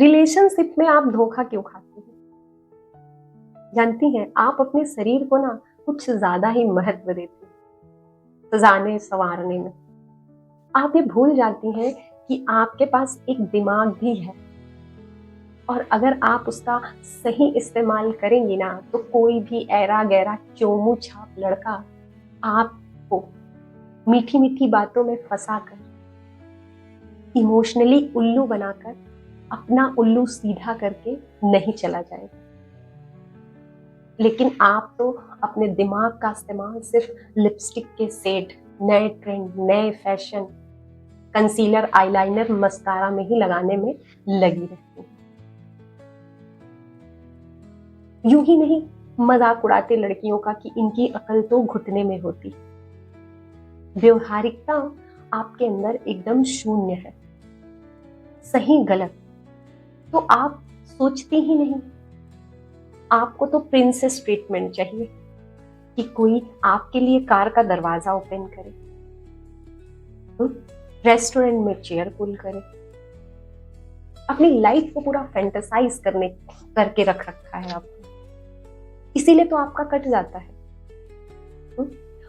Relationship में आप धोखा क्यों खाते हैं? जानती हैं, आप अपने शरीर को ना कुछ ज्यादा ही महत्व देती हैं सजाने संवारने में। आप ये भूल जाती हैं कि आपके पास एक दिमाग भी है, और अगर आप उसका सही इस्तेमाल करेंगी ना तो कोई भी ऐरा गैरा चोमू छाप लड़का आपको मीठी मीठी बातों में फंसाकर, इमोशनली उल्लू बनाकर, अपना उल्लू सीधा करके नहीं चला जाएगा। लेकिन आप तो अपने दिमाग का इस्तेमाल सिर्फ लिपस्टिक के शेड, नए ट्रेंड, नए फैशन, कंसीलर, आईलाइनर, मस्कारा में ही लगाने में लगी रहती हैं। यूं ही नहीं मजाक उड़ाते लड़कियों का कि इनकी अकल तो घुटने में होती। व्यवहारिकता आपके अंदर एकदम शून्य है। सही गलत तो आप सोचती ही नहीं। आपको तो प्रिंसेस ट्रीटमेंट चाहिए कि कोई आपके लिए कार का दरवाजा ओपन करे, रेस्टोरेंट में चेयर पुल करे, अपनी लाइफ को पूरा फैंटेसाइज करके रख रखा है आपको। इसीलिए तो आपका कट जाता है।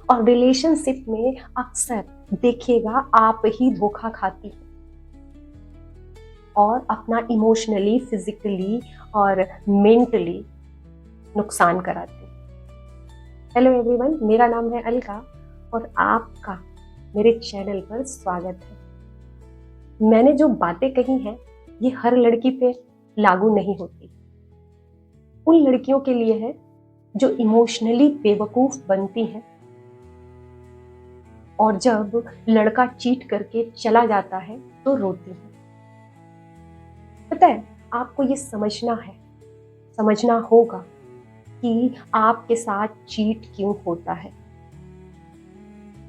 और रिलेशनशिप में अक्सर देखिएगा आप ही धोखा खाती है और अपना इमोशनली, फिजिकली और मेंटली नुकसान कराती है। हेलो एवरीवन, मेरा नाम है अलका और आपका मेरे चैनल पर स्वागत है। मैंने जो बातें कही हैं ये हर लड़की पे लागू नहीं होती। उन लड़कियों के लिए है जो इमोशनली बेवकूफ बनती हैं और जब लड़का चीट करके चला जाता है तो रोती है। पता है, आपको ये समझना होगा कि आपके साथ चीट क्यों होता है।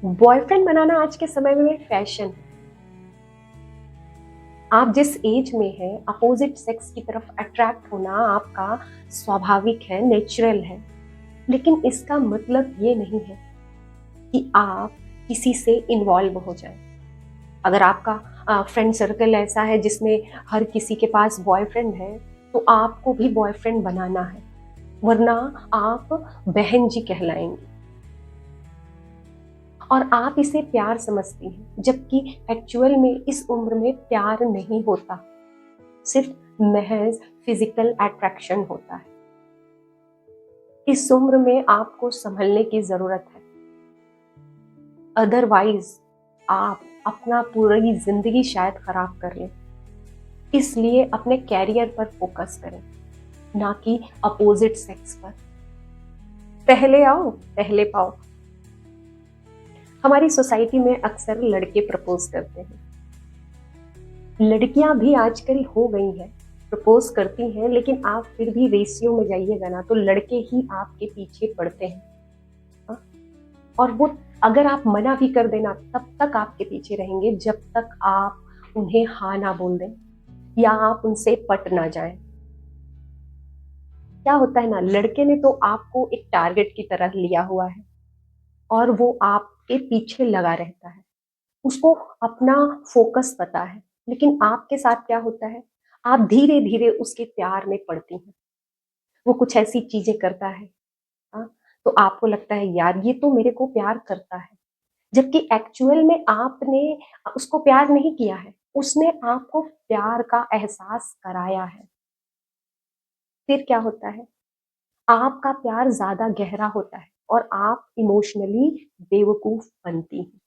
बॉयफ्रेंड बनाना आज के समय में फैशन है। आप जिस एज में हैं, अपोजिट सेक्स की तरफ अट्रैक्ट होना आपका स्वाभाविक है, नेचुरल है। लेकिन इसका मतलब ये नहीं है कि आप किसी से इन्वॉल्व हो जाएं। अगर आपका फ्रेंड सर्कल ऐसा है जिसमें हर किसी के पास बॉयफ्रेंड है तो आपको भी बॉयफ्रेंड बनाना है, वरना आप बहन जी कहलाएंगी और आप इसे प्यार समझती हैं, जबकि एक्चुअल में इस उम्र में प्यार नहीं होता, सिर्फ महज फिजिकल अट्रैक्शन होता है। इस उम्र में आपको संभलने की जरूरत है, अदरवाइज आप अपना पूरी जिंदगी शायद खराब कर लें। इसलिए अपने कैरियर पर फोकस करें, ना कि अपोजिट सेक्स पर। पहले आओ पहले पाओ। हमारी सोसाइटी में अक्सर लड़के प्रपोज करते हैं, लड़कियां भी आजकल हो गई हैं प्रपोज करती हैं, लेकिन आप फिर भी रेशियो में जाइएगा ना तो लड़के ही आपके पीछे पड़ते हैं। और वो अगर आप मना भी कर देना तब तक आपके पीछे रहेंगे जब तक आप उन्हें हाँ ना बोल दें या आप उनसे पट ना जाएं। क्या होता है ना, लड़के ने तो आपको एक टारगेट की तरह लिया हुआ है और वो आपके पीछे लगा रहता है, उसको अपना फोकस पता है। लेकिन आपके साथ क्या होता है, आप धीरे धीरे उसके प्यार में पड़ती हैं। वो कुछ ऐसी चीजें करता है, हाँ, तो आपको लगता है यार ये तो मेरे को प्यार करता है, जबकि एक्चुअल में आपने उसको प्यार नहीं किया है, उसने आपको प्यार का एहसास कराया है। फिर क्या होता है, आपका प्यार ज्यादा गहरा होता है और आप इमोशनली बेवकूफ बनती हैं।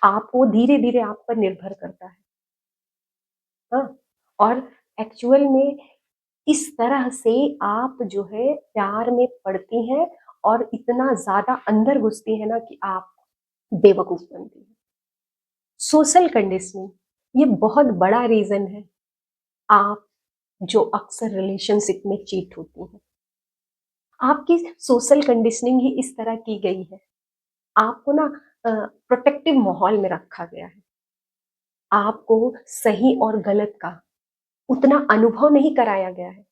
आपको धीरे धीरे आप पर निर्भर करता है, हाँ। और एक्चुअल में इस तरह से आप जो है प्यार में पड़ती हैं और इतना ज्यादा अंदर घुसती है ना कि आप बेवकूफ बनती है। सोशल कंडीशनिंग ये बहुत बड़ा रीजन है आप जो अक्सर रिलेशनशिप में चीट होती हैं। आपकी सोशल कंडीशनिंग ही इस तरह की गई है, आपको ना प्रोटेक्टिव माहौल में रखा गया है। आपको सही और गलत का उतना अनुभव नहीं कराया गया है,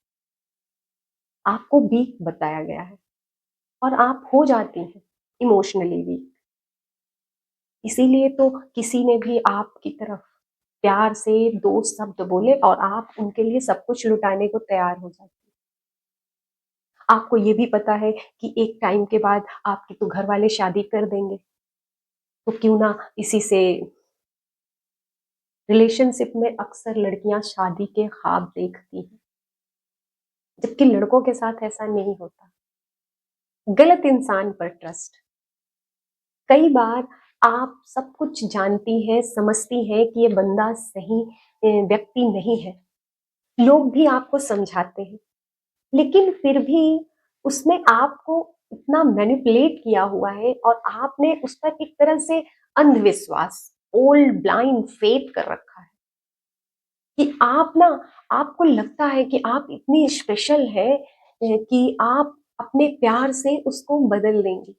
आपको वीक बताया गया है और आप हो जाती हैं इमोशनली वीक। इसीलिए तो किसी ने भी आपकी तरफ प्यार से 2 शब्द बोले और आप उनके लिए सब कुछ लुटाने को तैयार हो जाते हैं। आपको ये भी पता है कि एक टाइम के बाद आपके तो घर वाले शादी कर देंगे, तो क्यों ना इसी से रिलेशनशिप में अक्सर लड़कियां शादी के ख्वाब देखती हैं, जबकि लड़कों के साथ ऐसा नहीं होता। गलत इंसान पर ट्रस्ट। कई बार आप सब कुछ जानती हैं, समझती हैं कि ये बंदा सही व्यक्ति नहीं है। लोग भी आपको समझाते हैं, लेकिन फिर भी उसने आपको इतना मैनिपुलेट किया हुआ है और आपने उस पर एक तरह से अंधविश्वास, ओल्ड ब्लाइंड फेथ कर रखा है कि आप ना, आपको लगता है कि आप इतनी स्पेशल है कि आप अपने प्यार से उसको बदल देंगी।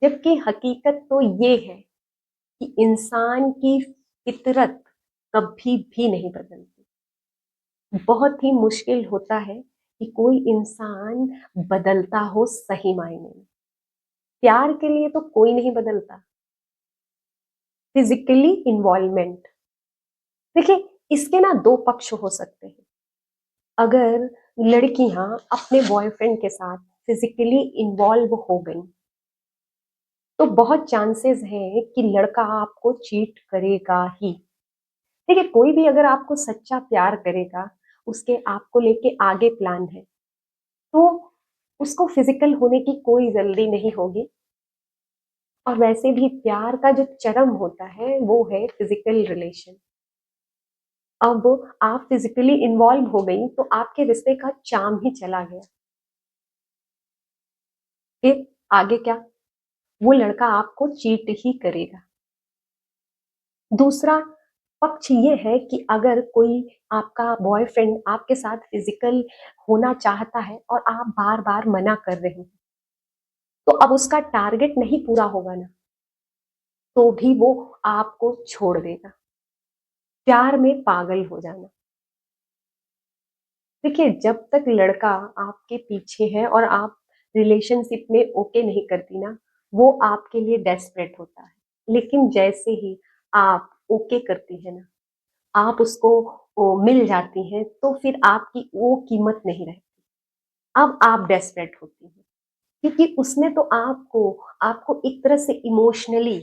जबकि हकीकत तो ये है कि इंसान की फितरत कभी भी नहीं बदलती। बहुत ही मुश्किल होता है कि कोई इंसान बदलता हो सही मायने में। प्यार के लिए तो कोई नहीं बदलता। फिजिकली इन्वॉल्वमेंट, देखिए इसके ना 2 पक्ष हो सकते हैं। अगर लड़कियां अपने बॉयफ्रेंड के साथ फिजिकली इन्वॉल्व हो गई, तो बहुत चांसेस हैं कि लड़का आपको चीट करेगा ही। देखिए कोई भी अगर आपको सच्चा प्यार करेगा, उसके आपको लेके आगे प्लान है, तो उसको फिजिकल होने की कोई जल्दी नहीं होगी। और वैसे भी प्यार का जो चरम होता है वो है फिजिकल रिलेशन। अब आप फिजिकली इन्वॉल्व हो गई तो आपके रिश्ते का चार्म ही चला गया। फिर आगे क्या? वो लड़का आपको चीट ही करेगा। दूसरा पक्ष ये है कि अगर कोई आपका बॉयफ्रेंड आपके साथ फिजिकल होना चाहता है और आप बार बार मना कर रहे हैं, तो अब उसका टारगेट नहीं पूरा होगा ना, तो भी वो आपको छोड़ देगा। प्यार में पागल हो जाना। देखिए जब तक लड़का आपके पीछे है और आप रिलेशनशिप में ओके नहीं करती ना, वो आपके लिए डेस्परेट होता है। लेकिन जैसे ही आप ओके करती है ना, आप उसको मिल जाती हैं, तो फिर आपकी वो कीमत नहीं रहती। अब आप डेस्परेट होती हैं क्योंकि उसने तो आपको आपको एक तरह से इमोशनली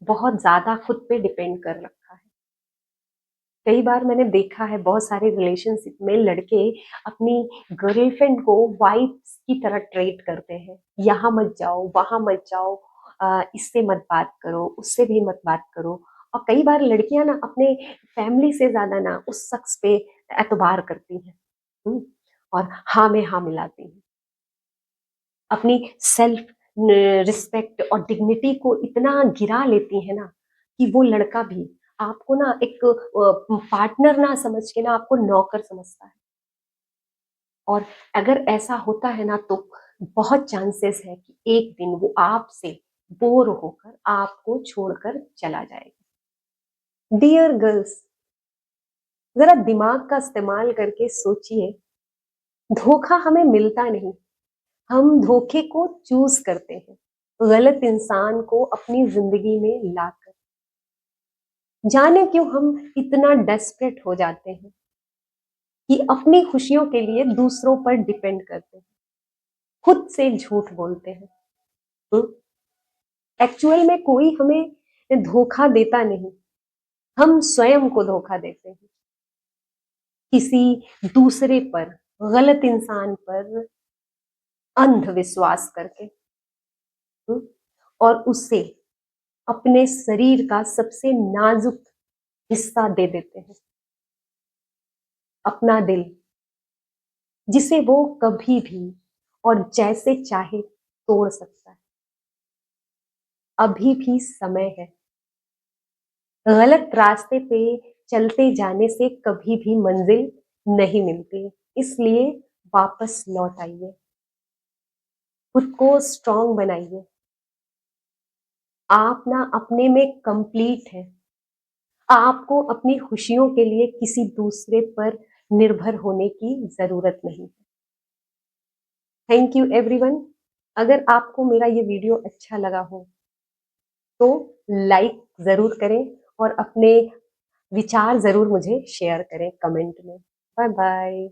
बहुत ज्यादा खुद पे डिपेंड कर रखा है। कई बार मैंने देखा है बहुत सारे रिलेशनशिप में लड़के अपनी गर्लफ्रेंड को वाइफ की तरह ट्रीट करते हैं। यहाँ मत जाओ, वहां मत जाओ, इससे मत बात करो, उससे भी मत बात करो। और कई बार लड़कियां ना अपने फैमिली से ज्यादा ना उस शख्स पे एतबार करती हैं। हम्म, और हाँ में हाँ मिलाती हैं। अपनी सेल्फ रिस्पेक्ट और डिग्निटी को इतना गिरा लेती है ना कि वो लड़का भी आपको ना एक पार्टनर ना समझ के ना आपको नौकर समझता है। और अगर ऐसा होता है ना, तो बहुत चांसेस है कि एक दिन वो आपसे बोर होकर आपको छोड़कर चला जाएगा। डियर गर्ल्स, जरा दिमाग का इस्तेमाल करके सोचिए। धोखा हमें मिलता नहीं, हम धोखे को चूज करते हैं, गलत इंसान को अपनी जिंदगी में लाकर। जाने क्यों हम इतना डेस्परेट हो जाते हैं कि अपनी खुशियों के लिए दूसरों पर डिपेंड करते हैं, खुद से झूठ बोलते हैं। एक्चुअल में कोई हमें धोखा देता नहीं, हम स्वयं को धोखा देते हैं किसी दूसरे पर, गलत इंसान पर अंधविश्वास करके। हम्म, और उससे अपने शरीर का सबसे नाजुक हिस्सा दे देते हैं, अपना दिल, जिसे वो कभी भी और जैसे चाहे तोड़ सकता है। अभी भी समय है। गलत रास्ते पे चलते जाने से कभी भी मंजिल नहीं मिलती, इसलिए वापस लौट आइए, खुद को स्ट्रांग बनाइए। आप ना अपने में कंप्लीट है। आपको अपनी खुशियों के लिए किसी दूसरे पर निर्भर होने की जरूरत नहीं। Thank you everyone. अगर आपको मेरा ये वीडियो अच्छा लगा हो तो लाइक जरूर करें और अपने विचार ज़रूर मुझे शेयर करें कमेंट में। बाय-बाय।